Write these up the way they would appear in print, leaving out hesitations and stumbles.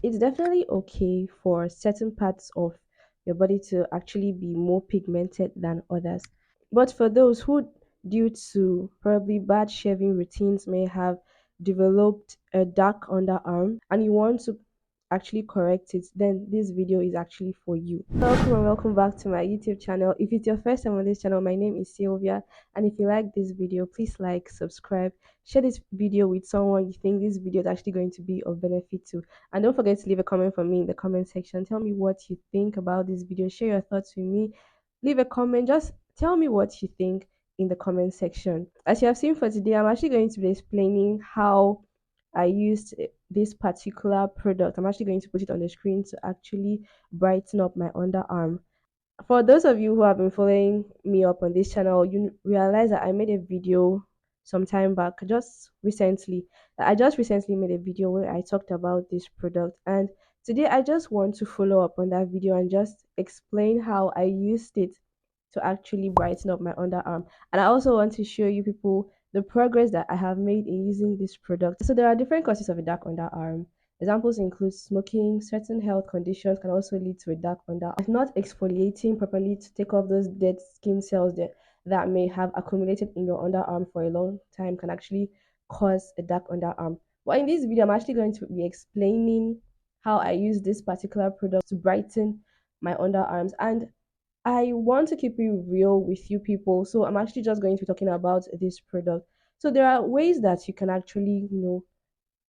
It's definitely okay for certain parts of your body to actually be more pigmented than others. But for those who, due to probably bad shaving routines, may have developed a dark underarm and you want to actually correct it, then this video is actually for you. Welcome and welcome back to my YouTube channel. If it's your first time on this channel, my name is Sylvia, and if you like this video, please like, subscribe, share this video with someone you think this video is actually going to be of benefit to, and don't forget to leave a comment for me in the comment section. Tell me what you think about this video, share your thoughts with me, leave a comment, just tell me what you think in the comment section. As you have seen for today, I'm actually going to be explaining how I used this particular product. I'm actually going to put it on the screen to actually brighten up my underarm. For those of you who have been following me up on this channel, you realize that I made a video some time back, just recently. I just recently made a video where I talked about this product, and today I just want to follow up on that video and just explain how I used it to actually brighten up my underarm. And I also want to show you people the progress that I have made in using this product. So there are different causes of a dark underarm. Examples include smoking, certain health conditions can also lead to a dark underarm. Not exfoliating properly to take off those dead skin cells that may have accumulated in your underarm for a long time can actually cause a dark underarm. But in this video, I'm actually going to be explaining how I use this particular product to brighten my underarms. And I want to keep it real with you people, so I'm actually just going to be talking about this product. So there are ways that you can actually,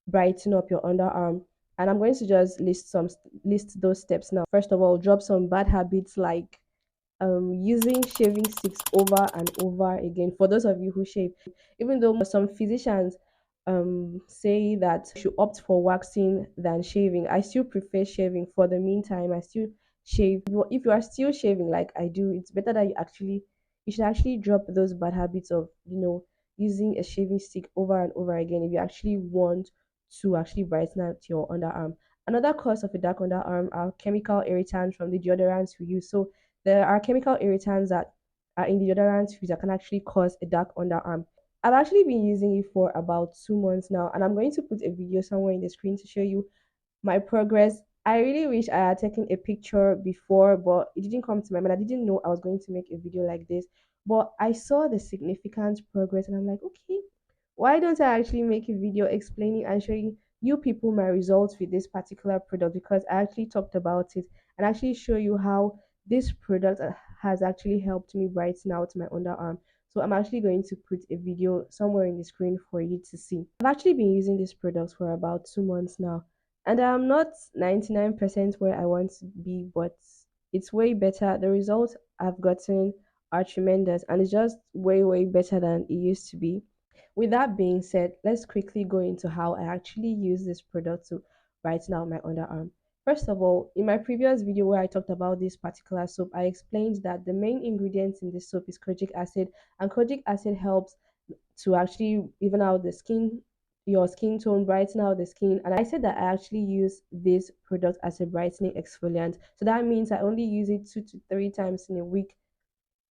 brighten up your underarm, and I'm going to just list those steps now. First of all, drop some bad habits like using shaving sticks over and over again. For those of you who shave, even though some physicians say that you should opt for waxing than shaving, I still prefer shaving. For the meantime, I still shave. If you are still shaving like I do, it's better that you should actually drop those bad habits of using a shaving stick over and over again if you actually want to actually brighten out your underarm. Another cause of a dark underarm are chemical irritants from the deodorants we use. So there are chemical irritants that are in the deodorant that can actually cause a dark underarm. I've actually been using it for about 2 months now, and I'm going to put a video somewhere in the screen to show you my progress. I really wish I had taken a picture before, but it didn't come to my mind. I didn't know I was going to make a video like this, but I saw the significant progress, and I'm like, okay, why don't I actually make a video explaining and showing you people my results with this particular product, because I actually talked about it and actually show you how this product has actually helped me brighten out my underarm. So I'm actually going to put a video somewhere in the screen for you to see. I've actually been using this product for about 2 months now, and I'm not 99% where I want to be, but it's way better. The results I've gotten are tremendous, and it's just way better than it used to be. With that being said, let's quickly go into how I actually use this product to brighten out my underarm. First of all, in my previous video where I talked about this particular soap, I explained that the main ingredient in this soap is kojic acid, and kojic acid helps to actually even out your skin tone, brighten out the skin. And I said that I actually use this product as a brightening exfoliant. So that means I only use it 2 to 3 times in a week.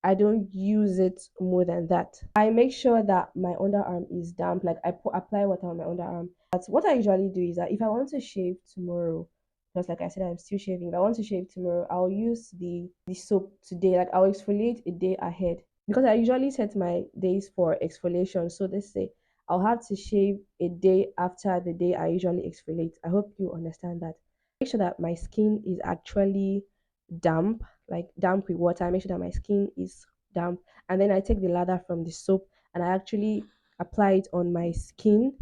I don't use it more than that. I make sure that my underarm is damp, like apply water on my underarm. That's what I usually do. Is that if I want to shave tomorrow, because like I said, I'm still shaving. If I want to shave tomorrow, I'll use the soap today. Like I'll exfoliate a day ahead, because I usually set my days for exfoliation. So let's say I'll have to shave a day after the day I usually exfoliate. I hope you understand that. Make sure that my skin is actually damp, like damp with water. I make sure that my skin is damp, and then I take the lather from the soap and I actually apply it on my skin,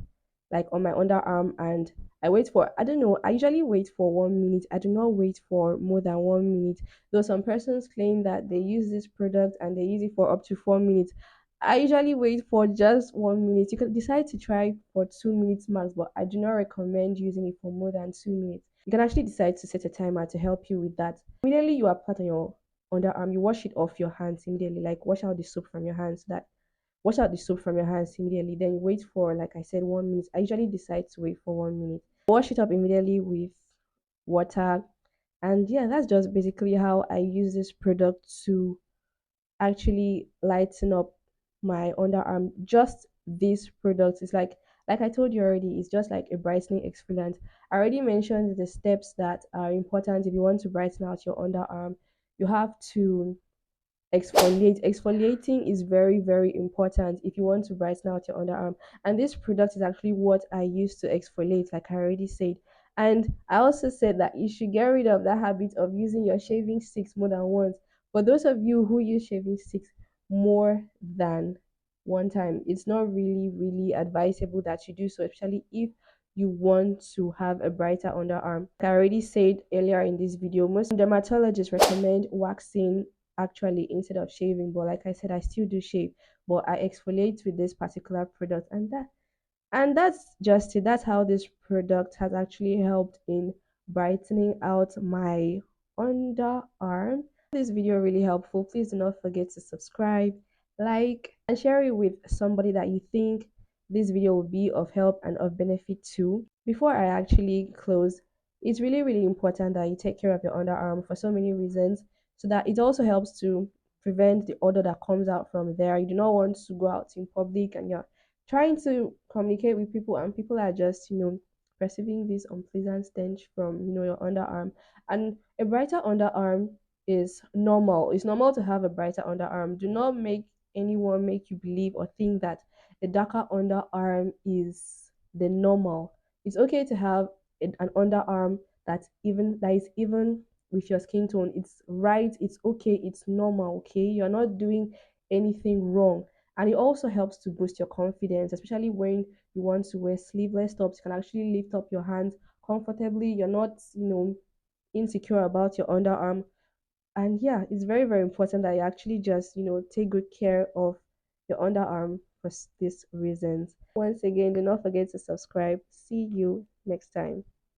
like on my underarm, and I wait for, I don't know, I usually wait for 1 minute. I do not wait for more than 1 minute. Though some persons claim that they use this product and they use it for up to 4 minutes. I usually wait for just 1 minute. You can decide to try for 2 minutes max, but I do not recommend using it for more than 2 minutes. You can actually decide to set a timer to help you with that. Immediately you apply on your underarm, you wash it off your hands immediately, like wash out the soap from your hands. That wash out the soap from your hands immediately. Then you wait for, like I said, 1 minute. I usually decide to wait for 1 minute. Wash it up immediately with water. And yeah, that's just basically how I use this product to actually lighten up my underarm. Just this product is like Like I told you already, it's just like a brightening exfoliant. I already mentioned the steps that are important if you want to brighten out your underarm. You have to exfoliate. Exfoliating is very, very important if you want to brighten out your underarm. And this product is actually what I use to exfoliate, like I already said. And I also said that you should get rid of that habit of using your shaving sticks more than once. For those of you who use shaving sticks more than one time, it's not really, really advisable that you do so, especially if you want to have a brighter underarm. Like I already said earlier in this video, most dermatologists recommend waxing actually instead of shaving, but like I said, I still do shave, but I exfoliate with this particular product, and that's just it. That's how this product has actually helped in brightening out my underarm. This video really helpful. Please do not forget to subscribe, like, and share it with somebody that you think this video will be of help and of benefit to. Before I actually close, it's really, really important that you take care of your underarm for so many reasons, so that it also helps to prevent the odor that comes out from there. You do not want to go out in public and you're trying to communicate with people, and people are just, perceiving this unpleasant stench from, your underarm. And a brighter underarm is normal. It's normal to have a brighter underarm. Do not make anyone make you believe or think that a darker underarm is the normal. It's okay to have an underarm that is even with your skin tone. It's right, it's okay, it's normal, okay? You're not doing anything wrong. And it also helps to boost your confidence, especially when you want to wear sleeveless tops. You can actually lift up your hands comfortably. You're not, insecure about your underarm. And yeah, it's very, very important that you actually just, take good care of your underarm for these reasons. Once again, do not forget to subscribe. See you next time.